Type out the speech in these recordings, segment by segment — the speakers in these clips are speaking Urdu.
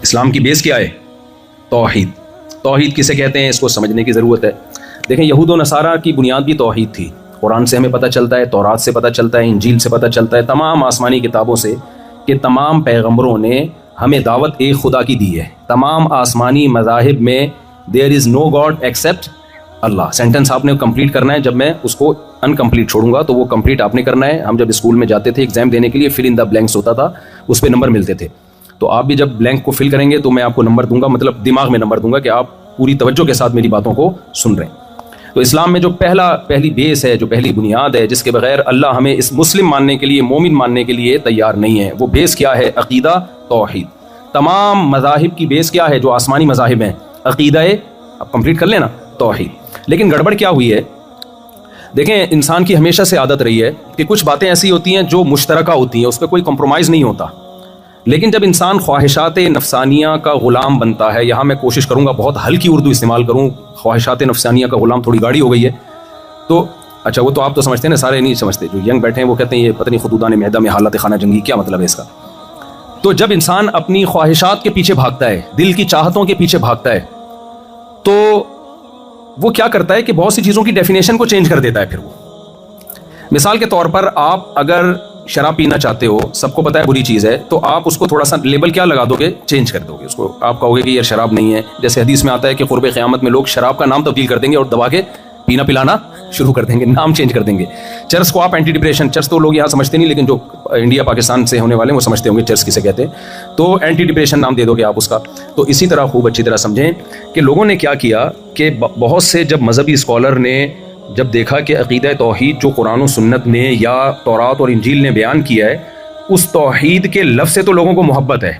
اسلام کی بیس کیا ہے؟ توحید. توحید کسے کہتے ہیں اس کو سمجھنے کی ضرورت ہے. دیکھیں یہود و نصارہ کی بنیاد بھی توحید تھی. قرآن سے ہمیں پتہ چلتا ہے، تورات سے پتہ چلتا ہے، انجیل سے پتہ چلتا ہے، تمام آسمانی کتابوں سے کہ تمام پیغمبروں نے ہمیں دعوت ایک خدا کی دی ہے. تمام آسمانی مذاہب میں دیر از نو گاڈ ایکسیپٹ اللہ. سینٹنس آپ نے کمپلیٹ کرنا ہے. جب میں اس کو انکمپلیٹ چھوڑوں گا تو وہ کمپلیٹ آپ نے کرنا ہے. ہم جب اسکول میں جاتے تھے ایگزام دینے کے لیے فل ان دا بلینکس ہوتا تھا، اس پہ نمبر ملتے تھے. تو آپ بھی جب بلینک کو فل کریں گے تو میں آپ کو نمبر دوں گا، مطلب دماغ میں نمبر دوں گا کہ آپ پوری توجہ کے ساتھ میری باتوں کو سن رہے ہیں. تو اسلام میں جو پہلی بیس ہے، جو پہلی بنیاد ہے، جس کے بغیر اللہ ہمیں اس مسلم ماننے کے لیے، مومن ماننے کے لیے تیار نہیں ہے، وہ بیس کیا ہے؟ عقیدہ توحید. تمام مذاہب کی بیس کیا ہے جو آسمانی مذاہب ہیں؟ عقیدہ. اب کمپلیٹ کر لینا توحید. لیکن گڑبڑ کیا ہوئی ہے؟ دیکھیں انسان کی ہمیشہ سے عادت رہی ہے کہ کچھ باتیں ایسی ہوتی ہیں جو مشترکہ ہوتی ہیں، اس پہ کوئی کمپرومائز نہیں ہوتا. لیکن جب انسان خواہشات نفسانیہ کا غلام بنتا ہے، یہاں میں کوشش کروں گا بہت ہلکی اردو استعمال کروں، خواہشات نفسانیہ کا غلام تھوڑی گاڑی ہو گئی ہے تو اچھا وہ تو آپ تو سمجھتے ہیں نا، سارے نہیں سمجھتے. جو ینگ بیٹھے ہیں وہ کہتے ہیں یہ پتہ نہیں خدودان معدہ میں حالت خانہ جنگی، کیا مطلب ہے اس کا؟ تو جب انسان اپنی خواہشات کے پیچھے بھاگتا ہے، دل کی چاہتوں کے پیچھے بھاگتا ہے، تو وہ کیا کرتا ہے کہ بہت سی چیزوں کی ڈیفینیشن کو چینج کر دیتا ہے. پھر وہ مثال کے طور پر آپ اگر شراب پینا چاہتے ہو، سب کو پتہ ہے بری چیز ہے، تو آپ اس کو تھوڑا سا لیبل کیا لگا دو گے؟ چینج کر دو گے اس کو. آپ کہو گے کہ یہ شراب نہیں ہے. جیسے حدیث میں آتا ہے کہ قرب قیامت میں لوگ شراب کا نام تبدیل کر دیں گے اور دبا کے پینا پلانا شروع کر دیں گے، نام چینج کر دیں گے. چرس کو آپ اینٹی ڈپریشن، چرس تو لوگ یہاں سمجھتے نہیں، لیکن جو انڈیا پاکستان سے ہونے والے ہیں وہ سمجھتے ہوں گے چرس کسے کہتے ہیں. تو اینٹی ڈپریشن نام دے دو گے آپ اس کا. تو اسی طرح خوب اچھی طرح سمجھیں کہ لوگوں نے کیا کیا کہ بہت سے جب مذہبی اسکالر نے جب دیکھا کہ عقیدہ توحید جو قرآن و سنت نے یا تورات اور انجیل نے بیان کیا ہے، اس توحید کے لفظ سے تو لوگوں کو محبت ہے،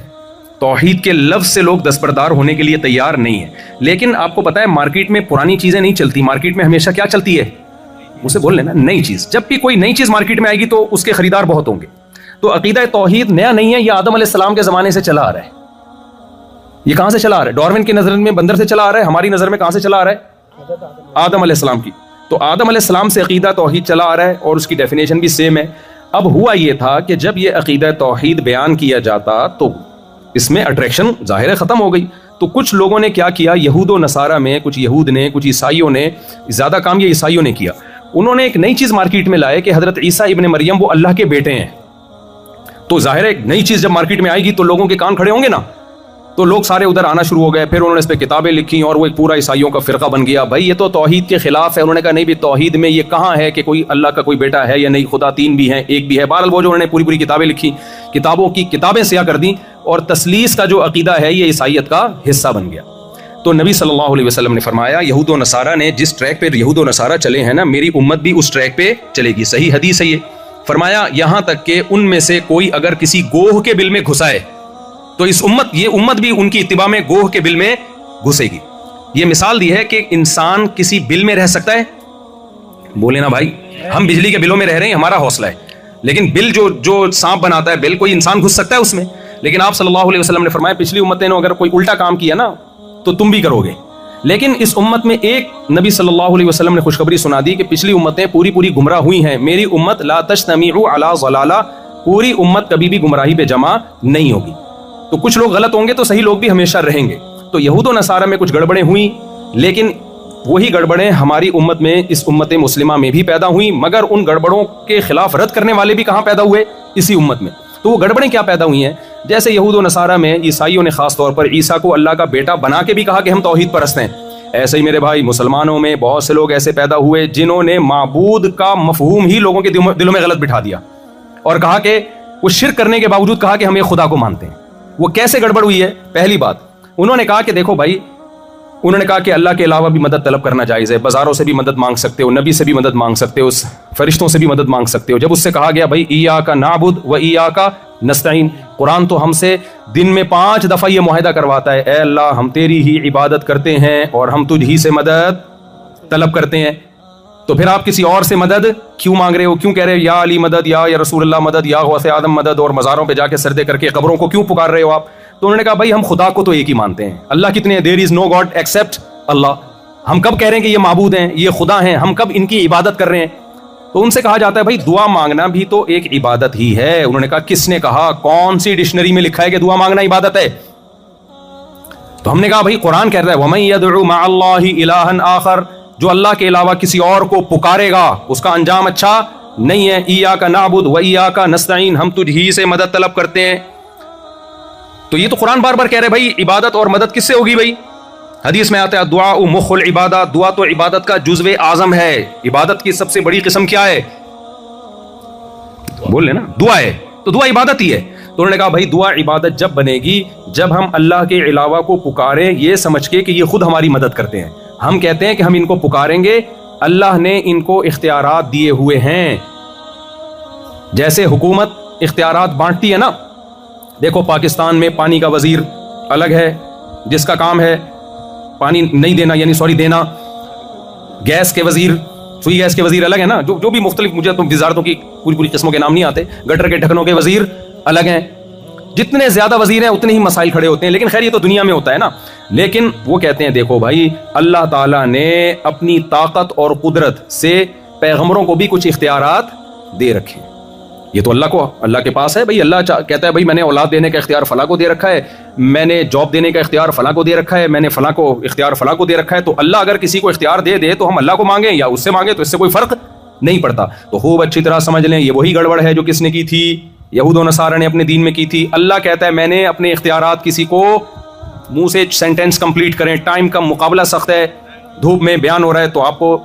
توحید کے لفظ سے لوگ دستبردار ہونے کے لیے تیار نہیں ہیں. لیکن آپ کو پتہ ہے مارکیٹ میں پرانی چیزیں نہیں چلتی، مارکیٹ میں ہمیشہ کیا چلتی ہے؟ مجھ سے بول لینا، نئی چیز. جب بھی کوئی نئی چیز مارکیٹ میں آئے گی تو اس کے خریدار بہت ہوں گے. تو عقیدہ توحید نیا نہیں ہے، یہ آدم علیہ السلام کے زمانے سے چلا آ رہا ہے. یہ کہاں سے چلا آ رہا ہے؟ ڈارون کی نظر میں بندر سے چلا آ رہا ہے، ہماری نظر میں کہاں سے چلا آ رہا ہے؟ آدم علیہ السلام کی. تو آدم علیہ السلام سے عقیدہ توحید چلا آ رہا ہے اور اس کی ڈیفینیشن بھی سیم ہے. اب ہوا یہ تھا کہ جب یہ عقیدہ توحید بیان کیا جاتا تو اس میں اٹریکشن ظاہر ختم ہو گئی. تو کچھ لوگوں نے کیا کیا، یہود و نصارہ میں کچھ یہود نے، کچھ عیسائیوں نے، زیادہ کام یہ عیسائیوں نے کیا. انہوں نے ایک نئی چیز مارکیٹ میں لائے کہ حضرت عیسیٰ ابن مریم وہ اللہ کے بیٹے ہیں. تو ظاہر ہے ایک نئی چیز جب مارکیٹ میں آئے گی تو لوگوں کے کان کھڑے ہوں گے نا. تو لوگ سارے ادھر آنا شروع ہو گئے. پھر انہوں نے اس پہ کتابیں لکھی اور وہ ایک پورا عیسائیوں کا فرقہ بن گیا. بھائی یہ تو توحید کے خلاف ہے. انہوں نے کہا نہیں بھی توحید میں یہ کہاں ہے کہ کوئی اللہ کا کوئی بیٹا ہے یا نہیں، خدا تین بھی ہیں ایک بھی ہے. بہرحال وہ جو انہوں نے پوری کتابیں لکھی، کتابوں کی کتابیں سیاہ کر دیں اور تسلیس کا جو عقیدہ ہے یہ عیسائیت کا حصہ بن گیا. تو نبی صلی اللہ علیہ وسلم نے فرمایا یہود و نصارہ نے جس ٹریک پہ یہود و نصارہ چلے ہیں نا، میری امت بھی اس ٹریک پہ چلے گی. صحیح حدیث ہے یہ. فرمایا یہاں تک کہ ان میں سے کوئی اگر کسی گوہ کے بل میں گھسائے تو یہ امت بھی ان کی اتباع میں گوہ کے بل میں گھسے گی. یہ مثال دی ہے کہ انسان کسی بل میں رہ سکتا ہے. بولے نا بھائی، ہم بجلی کے بلوں میں رہ رہے ہیں، ہمارا حوصلہ ہے. لیکن بل جو سانپ بناتا ہے بل، کوئی انسان گھس سکتا ہے اس میں. لیکن آپ صلی اللہ علیہ وسلم نے فرمایا پچھلی امتیں نے اگر کوئی الٹا کام کیا نا تو تم بھی کرو گے. لیکن اس امت میں ایک نبی صلی اللہ علیہ وسلم نے خوشخبری سنا دی کہ پچھلی امتیں پوری گمراہ ہوئی ہیں، میری امت لا تجتمع علی ضلالہ، پوری امت کبھی بھی گمراہی پہ جمع نہیں ہوگی. تو کچھ لوگ غلط ہوں گے تو صحیح لوگ بھی ہمیشہ رہیں گے. تو یہود و نصارہ میں کچھ گڑبڑیں ہوئیں، لیکن وہی گڑبڑیں ہماری امت میں، اس امت مسلمہ میں بھی پیدا ہوئیں. مگر ان گڑبڑوں کے خلاف رد کرنے والے بھی کہاں پیدا ہوئے؟ اسی امت میں. تو وہ گڑبڑیں کیا پیدا ہوئی ہیں؟ جیسے یہود و نصارہ میں عیسائیوں نے خاص طور پر عیسیٰ کو اللہ کا بیٹا بنا کے بھی کہا کہ ہم توحید پرست ہیں. ایسے ہی میرے بھائی مسلمانوں میں بہت سے لوگ ایسے پیدا ہوئے جنہوں نے معبود کا مفہوم ہی لوگوں کے دلوں میں غلط بٹھا دیا اور کہا کہ وہ شرک کرنے کے باوجود کہا کہ ہم ایک خدا کو مانتے ہیں. وہ کیسے گڑبڑ ہوئی ہے؟ پہلی بات انہوں نے کہا کہ دیکھو بھائی، انہوں نے کہا کہ اللہ کے علاوہ بھی مدد طلب کرنا جائز ہے. بازاروں سے بھی مدد مانگ سکتے ہو، نبی سے بھی مدد مانگ سکتے ہو، فرشتوں سے بھی مدد مانگ سکتے ہو. جب اس سے کہا گیا بھائی ایاک نعبد و ایاک نستعین، قرآن تو ہم سے دن میں 5 دفعہ یہ معاہدہ کرواتا ہے، اے اللہ ہم تیری ہی عبادت کرتے ہیں اور ہم تجھ ہی سے مدد طلب کرتے ہیں. تو پھر آپ کسی اور سے مدد کیوں مانگ رہے ہو؟ کیوں کہہ رہے ہو یا علی مدد، یا رسول اللہ مدد، یا غوث آدم مدد، اور مزاروں پہ جا کے سردے کر کے قبروں کو کیوں پکار رہے ہو آپ؟ تو انہوں نے کہا بھائی ہم خدا کو تو ایک ہی مانتے ہیں. اللہ کتنے ہیں؟ دیر از نو گاڈ ایکسیپٹ اللہ. ہم کب کہہ رہے ہیں کہ یہ معبود ہیں، یہ خدا ہیں؟ ہم کب ان کی عبادت کر رہے ہیں؟ تو ان سے کہا جاتا ہے بھائی دعا مانگنا بھی تو ایک عبادت ہی ہے. انہوں نے کہا کس نے کہا؟ کون سی ڈکشنری میں لکھا ہے کہ دعا مانگنا عبادت ہے؟ تو ہم نے کہا بھائی قرآن کہتا ہے وَمَن يَدْعُ مَعَ اللَّهِ إِلَٰهًا آخر، جو اللہ کے علاوہ کسی اور کو پکارے گا اس کا انجام اچھا نہیں ہے. إِيَّاكَ نَعْبُدُ وَإِيَّاكَ نَسْتَعِينُ، ہم تجھ ہی سے مدد طلب کرتے ہیں. تو یہ تو قرآن بار بار کہہ رہے بھائی عبادت اور مدد کس سے ہوگی بھائی؟ حدیث میں آتا ہے دعا مخ العبادہ، دعا تو عبادت کا جزو اعظم ہے. عبادت کی سب سے بڑی قسم کیا ہے؟ بول لیں نا، دعا ہے. تو دعا عبادت ہی ہے. تو انہوں نے کہا بھائی دعا عبادت جب بنے گی جب ہم اللہ کے علاوہ کو پکاریں یہ سمجھ کے کہ یہ خود ہماری مدد کرتے ہیں. ہم کہتے ہیں کہ ہم ان کو پکاریں گے، اللہ نے ان کو اختیارات دیے ہوئے ہیں. جیسے حکومت اختیارات بانٹتی ہے نا، دیکھو پاکستان میں پانی کا وزیر الگ ہے جس کا کام ہے پانی نہیں دینا، یعنی سوری دینا. گیس کے وزیر، سوئی گیس کے وزیر الگ ہے نا، جو بھی مختلف، مجھے تو وزارتوں کی پوری قسموں کے نام نہیں آتے. گٹر کے ڈھکنوں کے وزیر الگ ہیں. جتنے زیادہ وزیر ہیں اتنے ہی مسائل کھڑے ہوتے ہیں. لیکن خیر یہ تو دنیا میں ہوتا ہے نا. لیکن وہ کہتے ہیں دیکھو بھائی اللہ تعالیٰ نے اپنی طاقت اور قدرت سے پیغمبروں کو بھی کچھ اختیارات دے رکھے. یہ تو اللہ کے پاس ہے بھائی. اللہ کہتا ہے بھائی میں نے اولاد دینے کا اختیار فلاں کو دے رکھا ہے، میں نے جاب دینے کا اختیار فلاں کو دے رکھا ہے، میں نے فلاں کو اختیار فلاں کو دے رکھا ہے. تو اللہ اگر کسی کو اختیار دے دے تو ہم اللہ کو مانگیں یا اس سے مانگیں تو اس سے کوئی فرق نہیں پڑتا. تو خوب اچھی طرح سمجھ لیں یہ وہی گڑبڑ ہے جو کس نے کی تھی؟ یہود و نصارہ نے اپنے دین میں کی تھی. اللہ کہتا ہے میں نے اپنے اختیارات کسی کو، منہ سے سینٹینس کمپلیٹ کریں، ٹائم کا مقابلہ سخت ہے، دھوپ میں بیان ہو رہا ہے تو آپ کو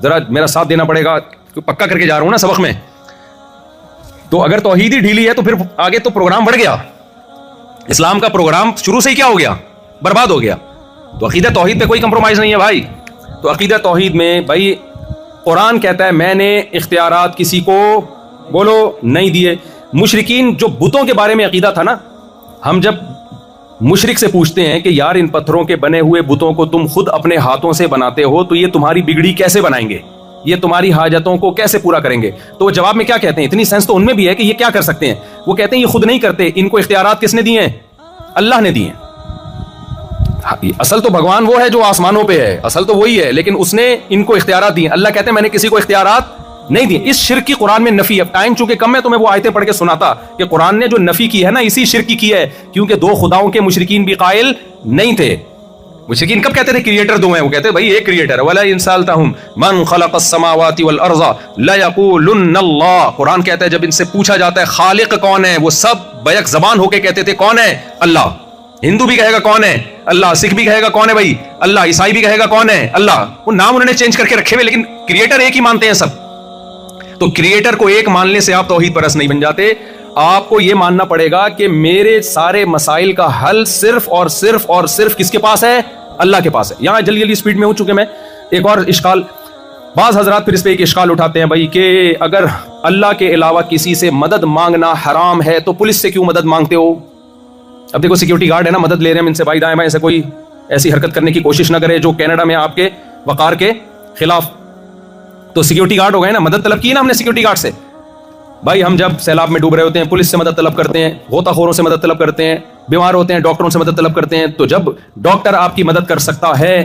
ذرا میرا ساتھ دینا پڑے گا، پکا کر کے جا رہا ہوں نا سبق میں. تو اگر توحید ہی ڈھیلی ہے تو پھر آگے تو پروگرام بڑھ گیا. اسلام کا پروگرام شروع سے ہی کیا ہو گیا؟ برباد ہو گیا. تو عقیدہ توحید پہ کوئی کمپرومائز نہیں ہے بھائی. تو عقیدہ توحید میں بھائی قرآن کہتا ہے میں نے اختیارات کسی کو بولو نہیں دیے. مشرکین جو بتوں کے بارے میں عقیدہ تھا نا، ہم جب مشرک سے پوچھتے ہیں کہ یار ان پتھروں کے بنے ہوئے بتوں کو تم خود اپنے ہاتھوں سے بناتے ہو تو یہ تمہاری بگڑی کیسے بنائیں گے، یہ تمہاری حاجتوں کو کیسے پورا کریں گے؟ تو وہ جواب میں کیا کہتے ہیں؟ اتنی سینس تو ان میں بھی ہے کہ یہ کیا کر سکتے ہیں. وہ کہتے ہیں یہ خود نہیں کرتے، ان کو اختیارات کس نے دیے ہیں؟ اللہ نے دیے ہیں. اصل تو بھگوان وہ ہے جو آسمانوں پہ ہے، اصل تو وہی ہے، لیکن اس نے ان کو اختیارات دیے. اللہ کہتے ہیں میں نے کسی کو اختیارات نہیں دیے. اس شرک کی قرآن میں نفی ہے. ٹائم چونکہ کم ہے تو میں وہ آیتیں پڑھ کے سناتا کہ قرآن نے جو نفی کی ہے نا اسی شرک کی ہے، کیونکہ دو خداؤں کے مشرکین بھی قائل نہیں تھے. مشرکین کب کہتے تھے کریٹر دو ہیں؟ وہ کہتے ہیں بھائی ایک کریٹر ہے. وَلَئِن سَأَلْتَهُمْ مَنْ خَلَقَ السَّمَاوَاتِ وَالْأَرْضَ لَيَقُولُنَّ اللَّهُ. قرآن کہتا ہے جب ان سے پوچھا جاتا ہے خالق کون ہے، وہ سب بیک زبان ہو کے کہتے تھے کون ہے؟ اللہ. ہندو بھی کہے گا کون ہے؟ اللہ. سکھ بھی کہے گا کون ہے بھائی؟ اللہ. عیسائی بھی کہے گا کون ہے؟ اللہ. وہ نام انہوں نے چینج کر کے رکھے ہوئے لیکن کریٹر ایک ہی مانتے ہیں سب. تو کریٹر کو ایک ماننے سے آپ توحید پرست نہیں بن جاتے. آپ کو یہ ماننا پڑے گا کہ میرے سارے مسائل کا حل صرف اور صرف اور صرف کس کے پاس ہے؟ اللہ کے پاس ہے. یہاں جلدی جلدی سپیڈ میں ہو چکے میں. ایک اور اشکال بعض حضرات پھر اس پہ ایک اشکال اٹھاتے ہیں بھائی کہ اگر اللہ کے علاوہ کسی سے مدد مانگنا حرام ہے تو پولیس سے کیوں مدد مانگتے ہو؟ اب دیکھو سیکورٹی گارڈ ہے نا، مدد لے رہے ہیں ان سے، بھائی دائیں بائیں سے کوئی ایسی حرکت کرنے کی کوشش نہ کرے جو کینیڈا میں آپ کے وقار کے خلاف. تو سیکورٹی گارڈ ہو گئے نا، مدد طلب کی نا ہم نے سیکورٹی گارڈ سے. بھائی ہم جب سیلاب میں ڈوب رہے ہوتے ہیں پولیس سے مدد طلب کرتے ہیں، غوطہ خوروں سے مدد طلب کرتے ہیں، بیمار ہوتے ہیں ڈاکٹروں سے مدد طلب کرتے ہیں. تو جب ڈاکٹر آپ کی مدد کر سکتا ہے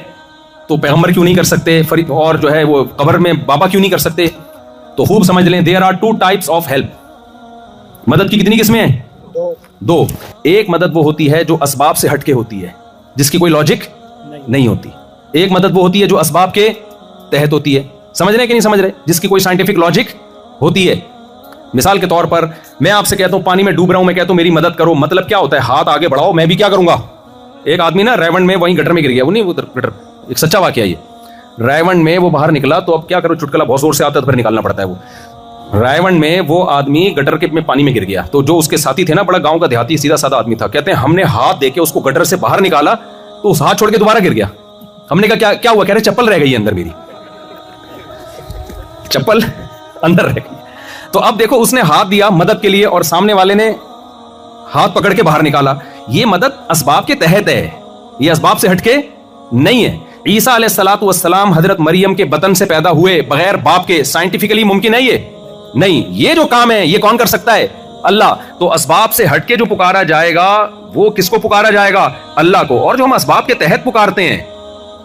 تو پیغمبر کیوں نہیں کر سکتے؟ اور جو ہے وہ قبر میں بابا کیوں نہیں کر سکتے؟ تو خوب سمجھ لیں there are two types of help. مدد کی کتنی قسمیں ہیں؟ دو. ایک مدد وہ ہوتی ہے جو اسباب سے ہٹ کے ہوتی ہے، جس کی کوئی لاجک نہیں ہوتی. ایک مدد وہ ہوتی ہے جو اسباب کے تحت ہوتی ہے. سمجھ رہے ہیں کہ نہیں سمجھ رہے؟ جس کی کوئی سائنٹیفک لاجک ہوتی ہے. مثال کے طور پر میں آپ سے کہتا ہوں پانی میں ڈوب رہا ہوں، میں کہتا ہوں میری مدد کرو. مطلب کیا ہوتا ہے؟ ہاتھ آگے بڑھاؤ، میں بھی کیا کروں گا؟ ایک آدمی نا ریونڈ میں وہیں گٹر میں گر گیا، وہ نہیں گٹر، ایک سچا واقعہ یہ. ریونڈ میں وہ باہر نکلا تو اب کیا کرو، چٹکلا بہت زور سے آتا ہے تو پھر نکالنا پڑتا ہے. وہ ریونڈ میں وہ آدمی گٹر کے میں پانی میں گر گیا. تو جو اس کے ساتھی تھے نا، بڑا گاؤں کا دیہاتی سیدھا سادہ آدمی تھا، کہتے ہیں ہم نے ہاتھ دے کے اس کو گٹر سے باہر نکالا تو اس ہاتھ چھوڑ کے دوبارہ گر گیا. ہم نے کہا کیا ہوا؟ کہہ رہے چپل رہ گئی اندر، میری چپل اندر رہ گئی. تو اب دیکھو اس نے ہاتھ دیا مدد کے لیے اور سامنے والے نے ہاتھ پکڑ کے باہر نکالا. یہ مدد اسباب کے تحت ہے، یہ اسباب سے ہٹ کے نہیں ہے. عیسیٰ علیہ الصلوۃ والسلام حضرت مریم کے بطن سے پیدا ہوئے بغیر باپ کے، سائنٹیفکلی ممکن ہے یہ نہیں. یہ جو کام ہے یہ کون کر سکتا ہے؟ اللہ. تو اسباب سے ہٹ کے جو پکارا جائے گا وہ کس کو پکارا جائے گا؟ اللہ کو. اور جو ہم اسباب کے تحت پکارتے ہیں،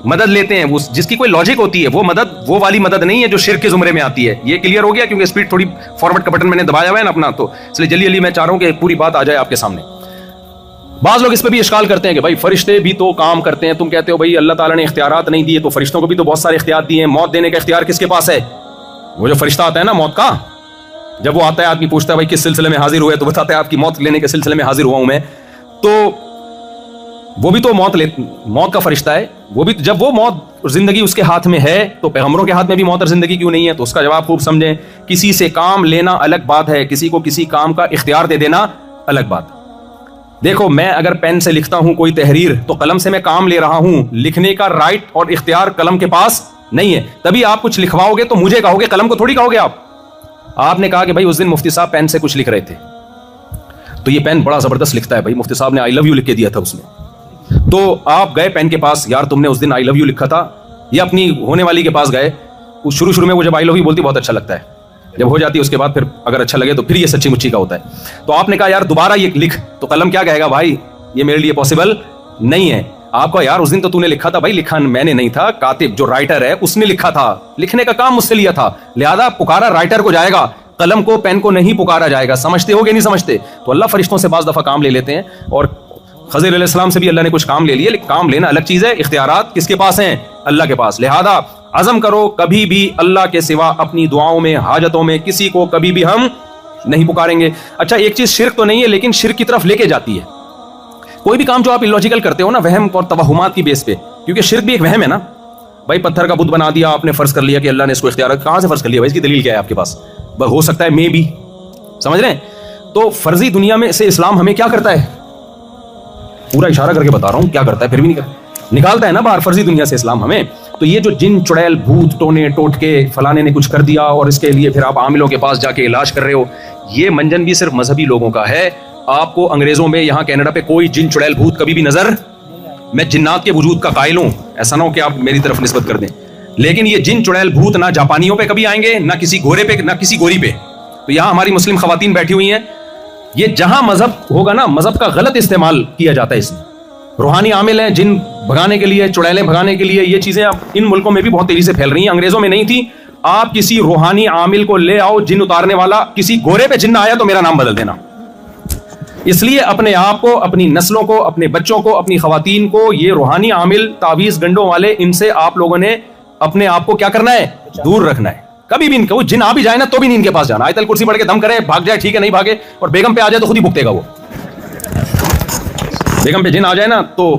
مدد لیتے ہیں، وہ جس کی کوئی لاجک ہوتی ہے، وہ مدد وہ والی مدد نہیں ہے جو شرک کے زمرے میں آتی ہے. یہ کلیئر ہو گیا؟ کیونکہ اسپیڈ تھوڑی فارورڈ کا بٹن میں نے دبایا ہوا ہے نا اپنا، تو اس لیے جلدی جلدی میں چاہ رہا ہوں کہ پوری بات آ جائے آپ کے سامنے. بعض لوگ اس پہ بھی اشکال کرتے ہیں کہ بھائی فرشتے بھی تو کام کرتے ہیں، تم کہتے ہو بھائی اللہ تعالیٰ نے اختیارات نہیں دیے، تو فرشتوں کو بھی تو بہت سارے اختیار دیے ہیں، موت دینے کا اختیار کس کے پاس ہے؟ وہ جو فرشتہ آتا ہے نا موت کا، جب وہ آتا ہے آدمی پوچھتا ہے بھائی کس سلسلے میں حاضر ہوئے، تو بتاتا ہے آپ کی موت لینے کے سلسلے میں حاضر ہوا ہوں میں، تو وہ بھی تو موت کا فرشتہ ہے، وہ بھی جب وہ موت اور زندگی اس کے ہاتھ میں ہے تو پیغمبروں کے ہاتھ میں بھی موت اور زندگی کیوں نہیں ہے؟ تو اس کا جواب خوب سمجھیں، کسی سے کام لینا الگ بات ہے، کسی کو کسی کام کا اختیار دے دینا الگ بات۔ دیکھو میں اگر پین سے لکھتا ہوں کوئی تحریر تو قلم سے میں کام لے رہا ہوں، لکھنے کا رائٹ اور اختیار قلم کے پاس نہیں ہے، تبھی آپ کچھ لکھواؤ گے تو مجھے کہو گے، قلم کو تھوڑی کہو گے۔ آپ نے کہا کہ بھائی اس دن مفتی صاحب پین سے کچھ لکھ رہے تھے تو یہ پین بڑا زبردست لکھتا ہے، بھائی مفتی صاحب نے آئی لو یو لکھ کے دیا تھا اس میں، تو آپ گئے پین کے پاس، یار تم نے اس دن آئی لو یو لکھا تھا، یا اپنی ہونے والی کے پاس گئے، شروع میں وہ جب آئی لو یو بولتی بہت اچھا لگتا ہے، جب ہو جاتی ہے اس کے بعد پھر اگر اچھا لگے تو پھر یہ سچی مچی کا ہوتا ہے، تو آپ نے کہا یار دوبارہ یہ لکھ، تو قلم کیا کہے گا؟ بھائی یہ میرے لیے پاسبل نہیں ہے۔ آپ کو یار اس دن تو نے لکھا تھا، بھائی لکھا میں نے نہیں تھا، کاتب جو رائٹر ہے اس نے لکھا تھا، لکھنے کا کام مجھ سے لیا تھا، لہذا پکارا رائٹر کو جائے گا، قلم کو پین کو نہیں پکارا جائے گا۔ سمجھتے ہو کہ نہیں سمجھتے؟ تو اللہ فرشتوں سے بعض دفعہ کام لے لیتے ہیں، اور خضر علیہ السلام سے بھی اللہ نے کچھ کام لے لیے، لیکن کام لینا الگ چیز ہے، اختیارات کس کے پاس ہیں؟ اللہ کے پاس۔ لہذا عزم کرو کبھی بھی اللہ کے سوا اپنی دعاؤں میں حاجتوں میں کسی کو کبھی بھی ہم نہیں پکاریں گے۔ اچھا ایک چیز شرک تو نہیں ہے لیکن شرک کی طرف لے کے جاتی ہے، کوئی بھی کام جو آپ illogical کرتے ہو نا وہم اور توہمات کی بیس پہ، کیونکہ شرک بھی ایک وہم ہے نا، بھائی پتھر کا بت بنا دیا آپ نے، فرض کر لیا کہ اللہ نے اس کو اختیار، کہاں سے فرض کر لیا بھائی؟ اس کی دلیل کیا ہے آپ کے پاس؟ ہو سکتا ہے مے بھی، سمجھ رہے ہیں؟ تو فرضی دنیا میں سے اسلام ہمیں کیا کرتا ہے؟ پورا اشارہ کر کے بتا رہا ہوں کیا کرتا ہے، پھر بھی نہیں نکالتا ہے نا باہر فرضی دنیا سے اسلام ہمیں۔ تو یہ جو جن چڑیل بھوت ٹونے ٹوٹ کے فلانے نے کچھ کر دیا اور اس کے لیے پھر آپ عاملوں کے پاس جا کے علاج کر رہے ہو، یہ منجن بھی صرف مذہبی لوگوں کا ہے۔ آپ کو انگریزوں میں یہاں کینیڈا پہ کوئی جن چڑیل بھوت کبھی بھی نظر، میں جنات کے وجود کا قائل ہوں، ایسا نہ ہو کہ آپ میری طرف نسبت کر دیں، لیکن یہ جن چڑیل بھوت نہ جاپانیوں پہ کبھی آئیں گے، نہ کسی گورے پہ، نہ کسی گوری پہ۔ تو یہاں ہماری مسلم خواتین بیٹھی ہوئی ہیں، یہ جہاں مذہب ہوگا نا، مذہب کا غلط استعمال کیا جاتا ہے اس میں، روحانی عامل ہیں جن بھگانے کے لیے، چڑیلیں بھگانے کے لیے، یہ چیزیں اب ان ملکوں میں بھی بہت تیزی سے پھیل رہی ہیں، انگریزوں میں نہیں تھی۔ آپ کسی روحانی عامل کو لے آؤ جن اتارنے والا، کسی گورے پہ جن آیا تو میرا نام بدل دینا۔ اس لیے اپنے آپ کو، اپنی نسلوں کو، اپنے بچوں کو، اپنی خواتین کو یہ روحانی عامل، تعویذ گنڈوں والے، ان سے آپ لوگوں نے اپنے آپ کو کیا کرنا ہے؟ دور رکھنا ہے۔ کبھی بھی ان کو جن آ بھی جائے نا تو بھی نہیں ان کے پاس جانا، آیت الکرسی پڑھ کے دم کرے بھاگ جائے ٹھیک ہے، نہیں بھاگے اور بیگم پہ آ جائے تو خود ہی بھگتے گا، وہ بیگم پہ جن آ جائے نا تو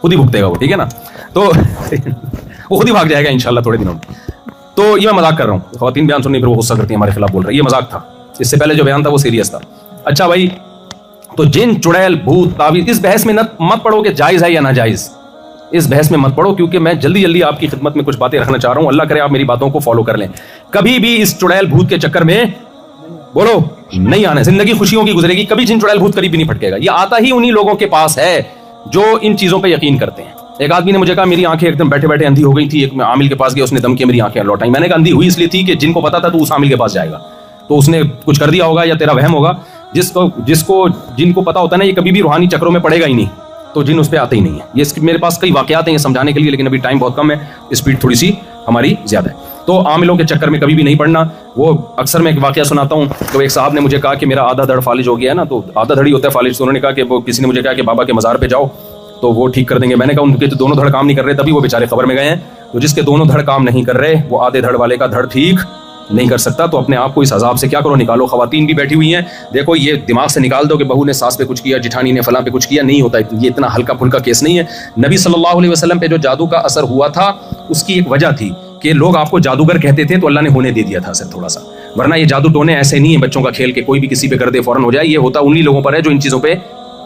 خود ہی بھگتے گا وہ، ٹھیک ہے نا، تو وہ خود ہی بھاگ جائے گا انشاءاللہ تھوڑے دنوں میں۔ تو یہ میں مذاق کر رہا ہوں، خواتین بیان سننے پھر وہ غصہ کرتی ہیں ہمارے خلاف بول رہے ہیں، یہ مذاق تھا، اس سے پہلے جو بیان تھا وہ سیریس تھا۔ اچھا بھائی، تو جن چڑیل بھوت تعویذ اس بحث میں مت پڑھو کہ جائز ہے یا ناجائز، اس بحث میں مت پڑھو، کیونکہ میں جلدی آپ کی خدمت میں کچھ باتیں رکھنا چاہ رہا ہوں، اللہ کرے آپ میری باتوں کو فالو کر لیں۔ کبھی بھی اس چڑیل بھوت کے چکر میں بولو نہیں آنا، زندگی خوشیوں کی گزرے گی، کبھی جن چڑیل بھوت قریب بھی نہیں پھٹکے گا، یہ آتا ہی انہی لوگوں کے پاس ہے جو ان چیزوں پہ یقین کرتے ہیں۔ ایک آدمی نے مجھے کہا میری آنکھیں ایک دم بیٹھے بیٹھے اندھی ہو گئی تھی، ایک عامل کے پاس گیا، اس نے دم کیا میری آنکھیں لوٹائیں، میں نے کہا اندھی ہوئی اس لیے تھی کہ جن کو پتا تھا تو اس عامل کے پاس جائے گا، تو اس نے کچھ کر دیا ہوگا یا تیرا وہم ہوگا۔ جن کو پتا ہوتا ہے نا یہ کبھی بھی روحانی چکروں میں پڑے گا ہی نہیں، تو جن اس پہ آتے ہی نہیں ہے۔ یہ میرے پاس کئی واقعات ہیں یہ سمجھانے کے لیے، لیکن ابھی ٹائم بہت کم ہے، اسپیڈ تھوڑی سی ہماری زیادہ ہے، تو عاملوں کے چکر میں کبھی بھی نہیں پڑنا۔ وہ اکثر میں ایک واقعہ سناتا ہوں، تو ایک صاحب نے مجھے کہا کہ میرا آدھا دھڑ فالج ہو گیا ہے نا، تو آدھا دھڑ ہی ہوتا ہے فالج، تو انہوں نے کہا کہ وہ کسی نے مجھے کہا کہ بابا کے مزار پہ جاؤ تو وہ ٹھیک کر دیں گے۔ میں نے کہا ان کے تو دونوں دھڑ کام نہیں کر رہے، تبھی وہ بیچارے خبر میں گئے ہیں، تو جس کے دونوں دھڑ کام نہیں کر رہے وہ آدھے دھڑ والے کا دھڑ ٹھیک نہیں کر سکتا، تو اپنے آپ کو اس عذاب سے کیا کرو، نکالو۔ خواتین بھی بیٹھی ہوئی ہیں، دیکھو یہ دماغ سے نکال دو کہ بہو نے ساس پہ کچھ کیا، جٹھانی نے فلاں پہ کچھ کیا، نہیں ہوتا، یہ اتنا ہلکا پھلکا کیس نہیں ہے۔ نبی صلی اللہ علیہ وسلم پہ جو جادو کا اثر ہوا تھا اس کی ایک وجہ تھی کہ لوگ آپ کو جادوگر کہتے تھے، تو اللہ نے ہونے دے دیا تھا صرف تھوڑا سا، ورنہ یہ جادو ٹونے ایسے نہیں ہیں بچوں کا کھیل کے کوئی بھی کسی پہ کر دے فوراً ہو جائے، یہ ہوتا انہی لوگوں پر ہے جو ان چیزوں پہ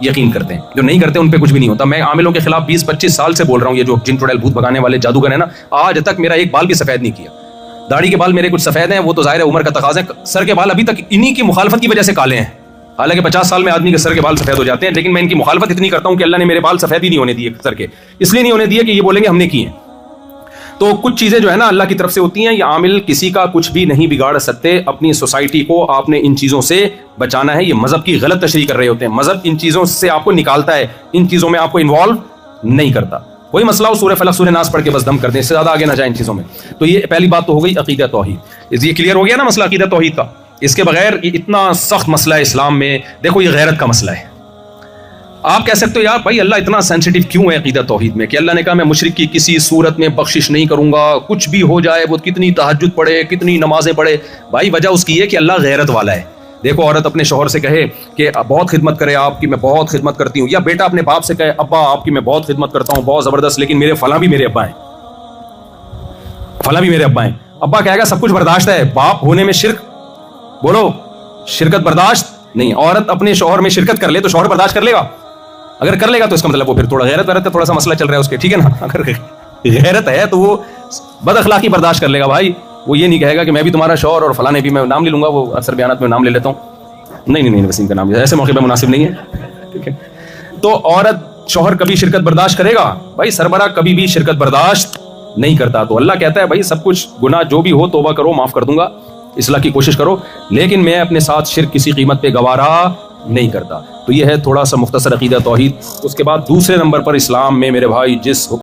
یقین کرتے ہیں، جو نہیں کرتے ان پہ کچھ بھی نہیں ہوتا۔ میں عاملوں کے خلاف 20-25 سال سے بول رہا ہوں، یہ جو جن چڑیل بھوت بھگانے والے جادوگر ہیں نا، آج تک میرا ایک بال بھی سفید نہیں کیا۔ داڑھی کے بال میرے کچھ سفید ہیں، وہ تو ظاہر ہے عمر کا تقاضا ہے، سر کے بال ابھی تک انہی کی مخالفت کی وجہ سے کالے ہیں، حالانکہ 50 سال میں آدمی کے سر کے بال سفید ہو جاتے ہیں، لیکن میں ان کی مخالفت اتنی کرتا ہوں کہ اللہ نے میرے بال سفید ہی نہیں ہونے دیے سر کے، اس لیے نہیں ہونے دیے کہ یہ بولیں گے ہم نے کیے ہیں۔ تو کچھ چیزیں جو ہے نا اللہ کی طرف سے ہوتی ہیں، یہ عامل کسی کا کچھ بھی نہیں بگاڑ سکتے۔ اپنی سوسائٹی کو آپ نے ان چیزوں سے بچانا ہے۔ یہ مذہب کی غلط تشریح کر رہے ہوتے ہیں، مذہب ان چیزوں سے آپ کو نکالتا ہے، ان چیزوں میں آپ کو انوالو نہیں کرتا۔ کوئی مسئلہ ہو سورہ فلق سورہ ناس پڑھ کے بس دم کر دیں، اس سے زیادہ آگے نہ جائیں ان چیزوں میں۔ تو یہ پہلی بات تو ہو گئی عقیدہ توحید، یہ کلیئر ہو گیا نا مسئلہ عقیدہ توحید کا۔ اس کے بغیر یہ اتنا سخت مسئلہ ہے اسلام میں، دیکھو یہ غیرت کا مسئلہ ہے، آپ کہہ سکتے ہو یار بھائی اللہ اتنا سینسیٹیو کیوں ہے عقیدہ توحید میں کہ اللہ نے کہا میں مشرک کی کسی صورت میں بخشش نہیں کروں گا، کچھ بھی ہو جائے، وہ کتنی تہجد پڑھے، کتنی نمازیں پڑھے. بھائی وجہ اس کی ہے کہ اللہ غیرت والا ہے. دیکھو عورت اپنے شوہر سے کہے کہ بہت خدمت کرے آپ کی، میں بہت خدمت کرتی ہوں، یا بیٹا اپنے باپ سے کہے ابا آپ کی میں بہت خدمت کرتا ہوں بہت زبردست، لیکن میرے فلاں بھی میرے ابا ہیں، فلاں بھی میرے ابا ہیں. ابا کہے گا سب کچھ برداشت ہے، باپ ہونے میں شرک، بولو شرکت برداشت نہیں. عورت اپنے شوہر میں شرکت کر لے تو شوہر برداشت کر لے گا؟ اگر کر لے گا تو اس کا مطلب وہ پھر تھوڑا غیرت کا تھوڑا سا مسئلہ چل رہا ہے اس کے، ٹھیک ہے نا. اگر غیرت ہے تو وہ بد اخلاقی برداشت کر لے گا. بھائی وہ یہ نہیں کہے گا کہ میں بھی تمہارا شوہر اور فلاں بھی، میں نام لے لوں گا، وہ اکثر بیانات میں نام لے لیتا ہوں، نہیں وسیم کا نام ایسے موقع پہ مناسب نہیں ہے، ٹھیک ہے. تو عورت شوہر کبھی شرکت برداشت کرے گا؟ بھائی سربراہ کبھی بھی شرکت برداشت نہیں کرتا. تو اللہ کہتا ہے بھائی سب کچھ گناہ جو بھی ہو توبہ کرو، معاف کر دوں گا، اصلاح کی کوشش کرو، لیکن میں اپنے ساتھ شرک کسی قیمت پہ گوارا نہیں کرتا. تو یہ ہے تھوڑا سا مختصر عقیدہ توحید. اس کے بعد دوسرے نمبر پر اسلام میں میرے بھائی جس